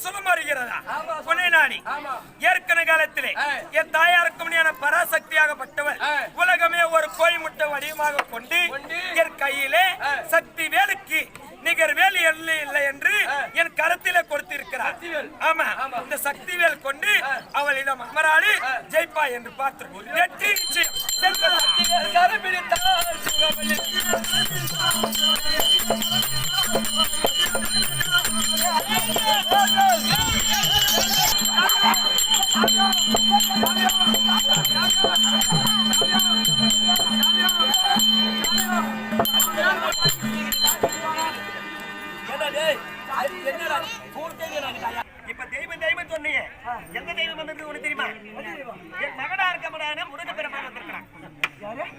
சொல்ல மாறுகிறதா? பொன்னைநாடி ஏற்கனவே காலத்திலே என் தாயாருக்கு முன்னான பராசக்தியாகப்பட்டவள் உலகமே ஒரு கோயில் முட்டை வடிவமாக கொண்டு என் கையிலே சக்தி வேலுக்கு நிகர் வேல் இல்லை என்று என் கரத்திலே கொடுத்திருக்கிறார். ஆமா, இந்த சக்தி வேல் கொண்டு அவளிடம் அமராடி ஜெயிப்பா என்று பார்த்து வெற்றி நிச்சயம். இப்ப தெய்வம் சொன்னீங்க, எந்த தெய்வம் வந்தது உனக்கு